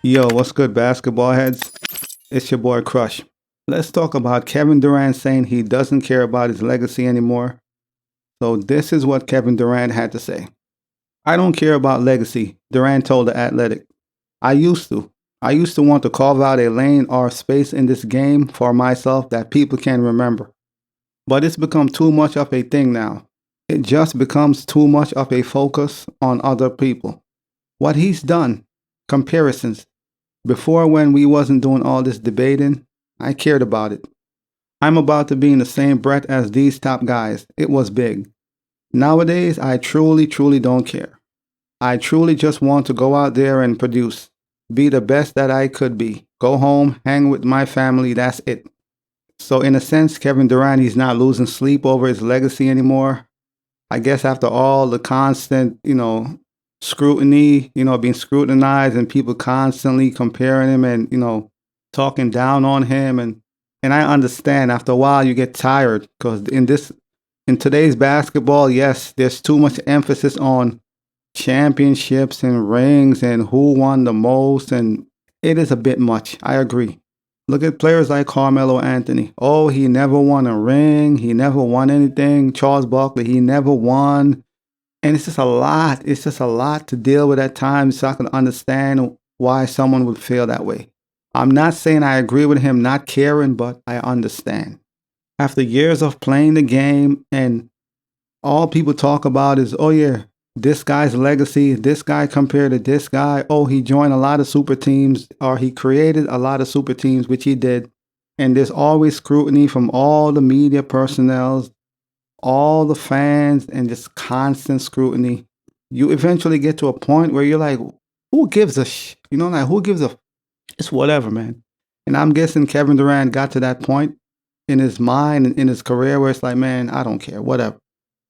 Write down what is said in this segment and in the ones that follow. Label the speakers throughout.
Speaker 1: Yo, what's good, basketball heads? It's your boy Crush. Let's talk about Kevin Durant saying he doesn't care about his legacy anymore. So, this is what Kevin Durant had to say. I don't care about legacy, Durant told The Athletic. I used to. I used to want to carve out a lane or space in this game for myself that people can remember. But it's become too much of a thing now. It just becomes too much of a focus on other people. What he's done, comparisons, before, when we wasn't doing all this debating, I cared about it. I'm about to be in the same breath as these top guys. It was big. Nowadays, I truly don't care. I truly just want to go out there and produce, be the best that I could be, go home, hang with my family, that's it. So, in a sense, Kevin Durant, he's not losing sleep over his legacy anymore. I guess after all the constant, scrutiny, being scrutinized and people constantly comparing him and, talking down on him. And I understand after a while you get tired because in today's basketball, yes, there's too much emphasis on championships and rings and who won the most. And it is a bit much. I agree. Look at players like Carmelo Anthony. Oh, he never won a ring. He never won anything. Charles Barkley, he never won. And it's just a lot. It's just a lot to deal with at times. So I can understand why someone would feel that way. I'm not saying I agree with him not caring, but I understand. After years of playing the game, and all people talk about is, oh yeah, this guy's legacy, this guy compared to this guy. Oh, he joined a lot of super teams, or he created a lot of super teams, which he did. And there's always scrutiny from all the media personnel, all the fans, and just constant scrutiny. You eventually get to a point where you're like, who gives a like who gives a, it's whatever, man. And I'm guessing Kevin Durant got to that point in his mind and in his career where it's like, man, I don't care, whatever.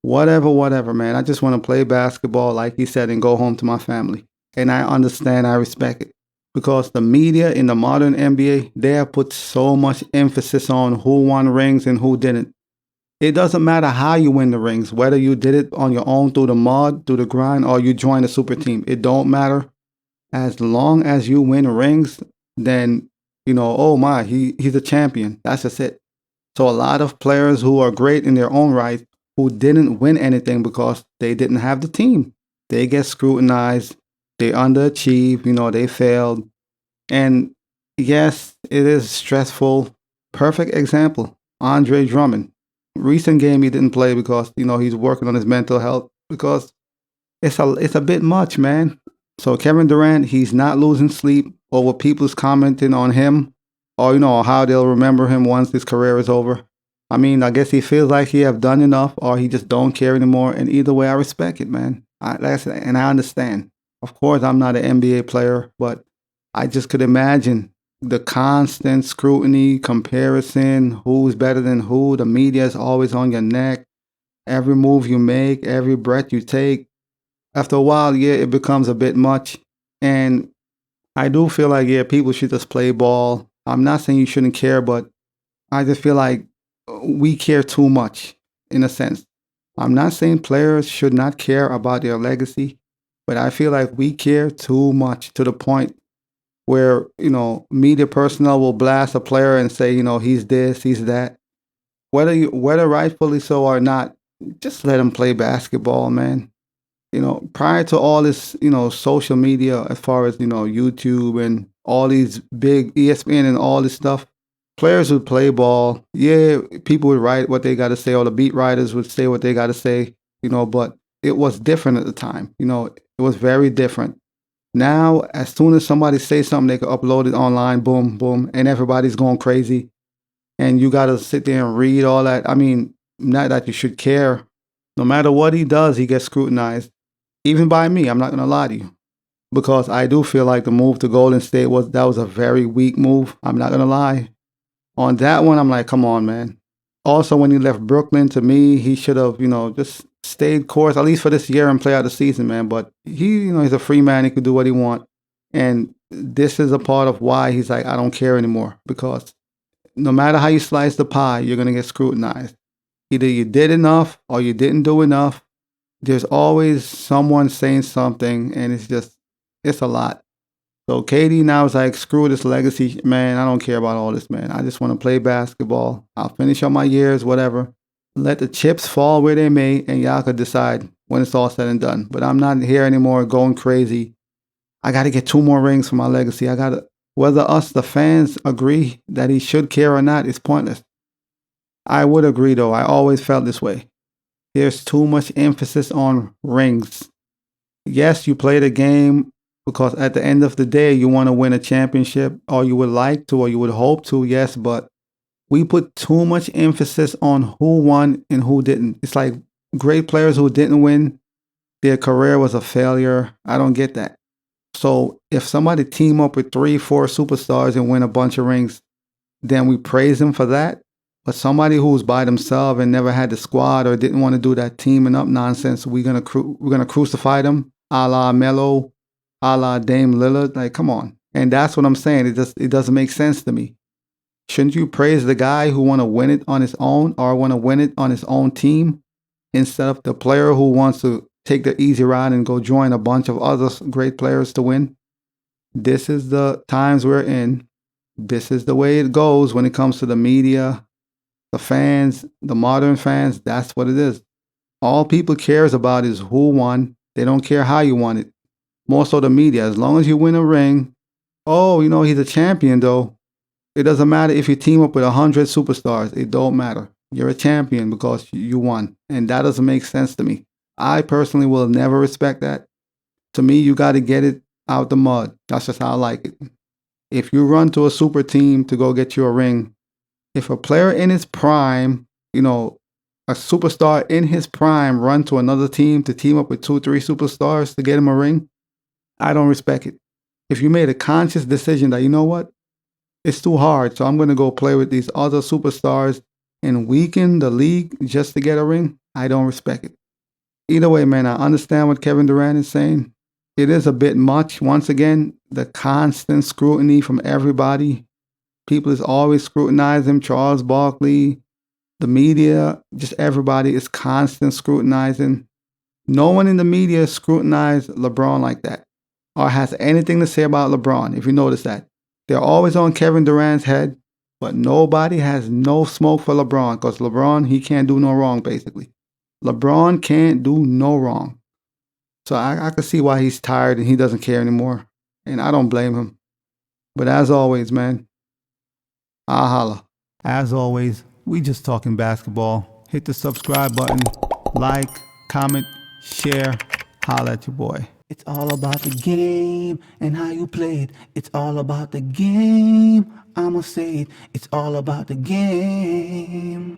Speaker 1: Whatever, man. I just want to play basketball, like he said, and go home to my family. And I understand, I respect it. Because the media in the modern NBA, they have put so much emphasis on who won rings and who didn't. It doesn't matter how you win the rings, whether you did it on your own through the mud, through the grind, or you joined a super team. It don't matter. As long as you win rings, then, oh my, he's a champion. That's just it. So a lot of players who are great in their own right, who didn't win anything because they didn't have the team, they get scrutinized. They underachieve. They failed. And yes, it is stressful. Perfect example, Andre Drummond. Recent game he didn't play because he's working on his mental health because it's a bit much, man. So Kevin Durant, he's not losing sleep over people's commenting on him, or how they'll remember him once his career is over. I mean, I guess he feels like he have done enough, or he just don't care anymore. And either way, I respect it, man. Like I said, and I understand. Of course, I'm not an NBA player, but I just could imagine the constant scrutiny, comparison, who's better than who. The media is always on your neck. Every move you make, every breath you take. After a while, yeah, it becomes a bit much. And I do feel like, yeah, people should just play ball. I'm not saying you shouldn't care, but I just feel like we care too much in a sense. I'm not saying players should not care about their legacy, but I feel like we care too much to the point where, media personnel will blast a player and say, he's this, he's that. Whether rightfully so or not, just let him play basketball, man. Prior to all this, social media, as far as, YouTube and all these big ESPN and all this stuff, players would play ball. Yeah, people would write what they got to say, or the beat writers would say what they got to say, but it was different at the time. It was very different. Now, as soon as somebody says something, they can upload it online, boom, boom, and everybody's going crazy. And you got to sit there and read all that. I mean, not that you should care. No matter what he does, he gets scrutinized. Even by me, I'm not going to lie to you. Because I do feel like the move to Golden State was a very weak move. I'm not going to lie. On that one, I'm like, come on, man. Also, when he left Brooklyn, to me, he should have, just stayed course, at least for this year, and play out the season, man. But he's a free man. He could do what he wants. And this is a part of why he's like, I don't care anymore. Because no matter how you slice the pie, you're going to get scrutinized. Either you did enough or you didn't do enough. There's always someone saying something, and it's a lot. So KD now is like, screw this legacy, man. I don't care about all this, man. I just want to play basketball. I'll finish up my years, whatever. Let the chips fall where they may, and y'all could decide when it's all said and done. But I'm not here anymore going crazy. I got to get 2 more rings for my legacy. Whether us, the fans, agree that he should care or not is pointless. I would agree, though. I always felt this way. There's too much emphasis on rings. Yes, you play the game because at the end of the day, you want to win a championship, or you would like to, or you would hope to, yes, but we put too much emphasis on who won and who didn't. It's like great players who didn't win, their career was a failure. I don't get that. So if somebody team up with 3, 4 superstars and win a bunch of rings, then we praise them for that. But somebody who's by themselves and never had the squad or didn't want to do that teaming up nonsense, we're gonna crucify them, a la Melo, a la Dame Lillard. Like, come on. And that's what I'm saying. It doesn't make sense to me. Shouldn't you praise the guy who want to win it on his own or want to win it on his own team instead of the player who wants to take the easy ride and go join a bunch of other great players to win? This is the times we're in. This is the way it goes when it comes to the media, the fans, the modern fans. That's what it is. All people cares about is who won. They don't care how you won it. More so the media. As long as you win a ring, oh, he's a champion though. It doesn't matter if you team up with 100 superstars. It don't matter. You're a champion because you won. And that doesn't make sense to me. I personally will never respect that. To me, you got to get it out the mud. That's just how I like it. If you run to a super team to go get you a ring, if a player in his prime, a superstar in his prime run to another team to team up with 2, 3 superstars to get him a ring, I don't respect it. If you made a conscious decision that, you know what, it's too hard, so I'm going to go play with these other superstars and weaken the league just to get a ring, I don't respect it. Either way, man, I understand what Kevin Durant is saying. It is a bit much. Once again, the constant scrutiny from everybody. People is always scrutinizing him. Charles Barkley, the media, just everybody is constant scrutinizing. No one in the media scrutinized LeBron like that or has anything to say about LeBron, if you notice that. They're always on Kevin Durant's head, but nobody has no smoke for LeBron because LeBron, he can't do no wrong, basically. LeBron can't do no wrong. So I can see why he's tired and he doesn't care anymore. And I don't blame him. But as always, man, I'll holla. As always, we just talking basketball. Hit the subscribe button, like, comment, share, holla at your boy.
Speaker 2: It's all about the game and how you play it. It's all about the game. I'ma say it. It's all about the game.